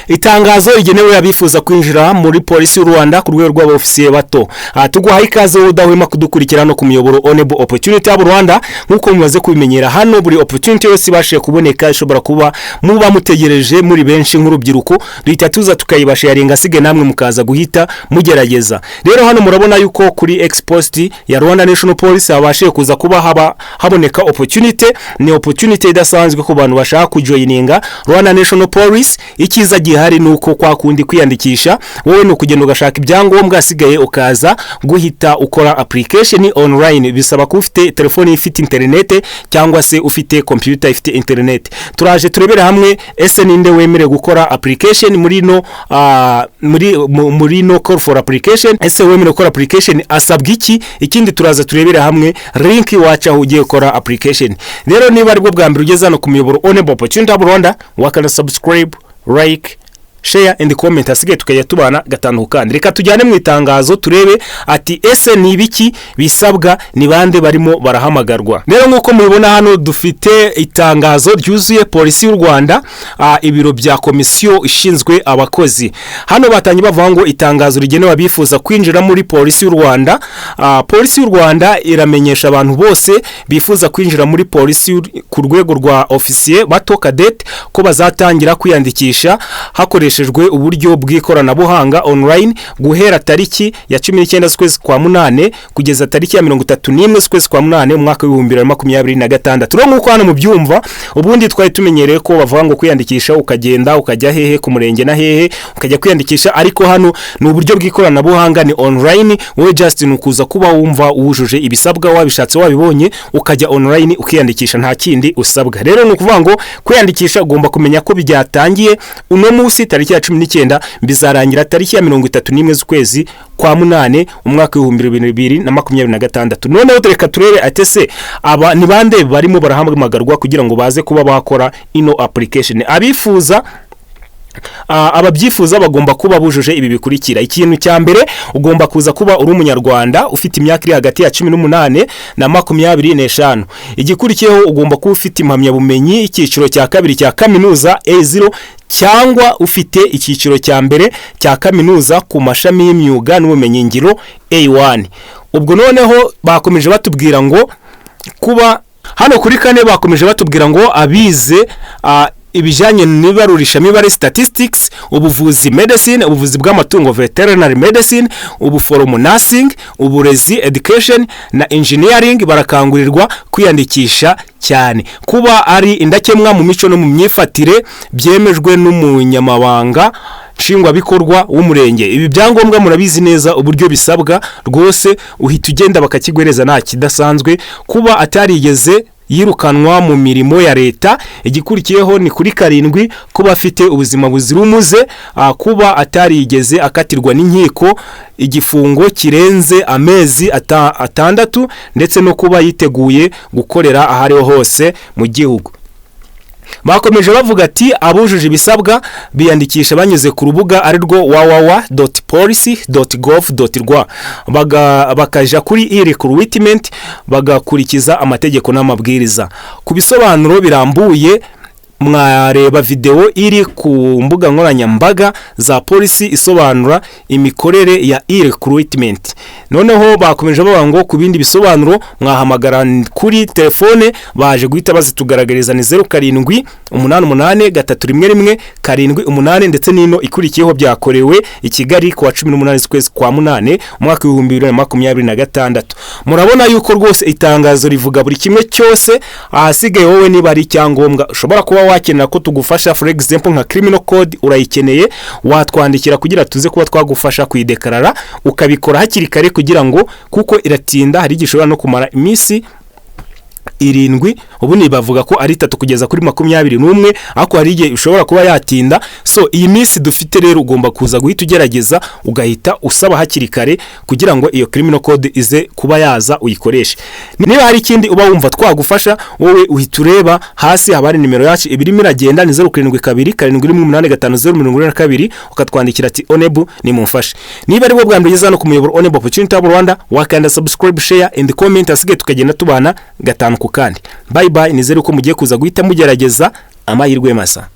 Itangazo igenewe abifuza kwinjira muri polisi y'u Rwanda ku rwego rw'abofisiye bato. Tuguhaye ikaze udahwema kudukurikira no ku miyoboro Honorable Opportunity y'u Rwanda nkuko mumaze kubimenyera hano buri opportunity yose ibashe kuboneka ishobora kuba muba mutegereje muri benshi nk'urubyiruko duhita tuza tukayibasha yarenga sige namwe mukaza guhita mugerageza. Rero hano murabona yuko kuri Expost ya Rwanda National Police abashe kuza kuba haboneka opportunity, ni opportunity idasanzwe ku bantu bashaka kujoininga Rwanda National Police. Ikiza gihari nuko kwa kundi kwiyandikisha wowe no kugenda ugashaka ibyangombwa asigaye ukaza guhita ukora application online. Bisaba ko ufite telefone ifite internet cyangwa se ufite computer ifite internet. Turaje turebera hamwe ese ninde wemere gukora application muri no call for application, ese wemere gukora application asabwa iki. Ikindi turaza turebera hamwe link wacha ugiye gukora application. Rero niba ari bwo bwa mbere ugeze hano ku miyoboro Honorable Opportunity y'u Rwanda wakana subscribe, like, share and comment asige tukajya tubana gatanu kandi reka tujyane mu itangazo turebe ati ese ni ibiki bisabwa ni bande barimo barahamagarwa. Rero nkuko mubibona hano dufite itangazo ryuzuye polisi y'u Rwanda, ibiro bya komisiyo ishinzwe abakozi. Hano batangiye bavuga ngo itangazo rigenewe abifuza kwinjira muri polisi y'u Rwanda. Polisi y'u Rwanda iramenyesha abantu bose bifuza kwinjira muri polisi ku rwego rwa ofisiye bato cadet ko bazatangira kwiyandikisha hakoreshejwe uburyo bw'ikoranabuhanga online guhera tariki ya 19 z'ukwezi kwa 8 kugeza tariki ya 31 z'ukwezi kwa 8 mu mwaka wa 2026. Rero nkuko hano mu byumva ubundi twari tumenyereye ko bavuga ngo kwiyandikisha ukagenda ukajya hehe ku murenge na hehe ukajya kwiyandikisha, ariko hano ni uburyo bw'ikoranabuhanga ni online. Wowe just nukuza kuba wumva wujuje ibisabwa wabishatse wabibonye ukajya online ukiyandikisha nta kindi usabwa. Rero nukuvuga ngo kwiyandikisha ugomba kumenya ko byatangiye uno munsi tariki ya 19 bizarangira tariki ya 31 z'ukwezi kwa 8 umwaka wa 2026. None reka turebe atese aba ni bande barimo barahamagarwa kugira ngo baze kuba bakora ino application. Ababyifuza bagomba kuba bujuje ibi bikurikira. Ikintu cya mbere ugomba kuza kuba uri umunyarwanda ufite imyaka iri hagati ya 18 na 25. Igikurikiyeho ugomba kuba ufite impamya bumenyi icyiciro cya kabiri cya kaminuza A0 cyangwa ufite icyiciro cya mbere cya kaminuza ku mashami y'imyuga n'ubumenyi ngiro A1. Ubwo noneho bakomeje batubwira ngo kuba hano kuri kane bakomeje batubwira ngo abize ibijanye n'ibarurisha mibare statistics, ubuvuzi medicine, ubuvuzi bw'amatungo veterinary medicine, ubuforomo nursing, uburezi education na engineering barakangurirwa kwiyandikisha cyane. Kuba ari indakemwa mu mico no mu myifatire byemejwe n'umunyamabanga nshingwa bikorwa w'umurenge. Ibi byangombwa murabizi neza uburyo bisabwa rwose, uhita ugenda bakakigwereza nta kidasanzwe. Kuba atarigeze yirukanwa mu mirimo ya leta. Igikurikiyeho ni kuri 7 kuba afite ubuzima buzira umuze, kuba atarigeze akatirwa n'inkiko igifungo kirenze amezi 6 ndetse no kuba yiteguye gukorera ahariho hose mu gihugu. Bakomeje bavuga ati abujuje ibisabwa biyandikisha banyuze ku rubuga ari rwo www.policy.gov.rw bakaja kuri e-recruitment bagakurikiza amategeko n'amabwiriza. Ku bisobanuro birambuye mwareba video iri ku mbuga nkoranyambaga za polisi isobanura imikorere ya e-recruitment. Noneho bakomeje bavuga ngo ku bindi bisobanuro mwahamagara kuri telefone baje guhita bazitugaragariza ni 0788831178 ndetse nino ikurikiyeho byakorewe i Kigali ku wa 18 z'ukwezi kwa 8 umwaka wa 2026. Murabona yuko rwose itangazo rivuga buri kimwe cyose. Ahasigaye wowe niba ari cyangombwa ushobora kuba wakenera ko tugufasha, for example nka criminal code urayikeneye, watwandikira kugira tuze kuba twagufasha kuyidekarara ukabikora hakiri kare kugira ngo kuko iratinda hari gishobora no kumara iminsi 7. Ubu ni bavuga ko ari 3 kugeza kuri 21 ako hari igihe ushobora kuba yatinda. So iyi minsi dufite rero ugomba kuza guhita ugerageza ugahita usaba hakiri kare kugira ngo iyo criminal code ize kuba yaza uyikoreshe. Niba hari ikindi uba wumva twagufasha wowe uhita ureba hasi habari nimero yacu ibirimo iragenda ni 0727785042 ukatwandikira ati Honorable ni mumfashe. Niba ari bwo bwa mbere ugeze no ku muyoboro Honorable Opportunity y'u Rwanda wakanda subscribe, share and comment asige tukagenda tubana gatanu ku kandi. Bye bye, nizere ko mugiye kuza guhita mugerageza amahirwe masa.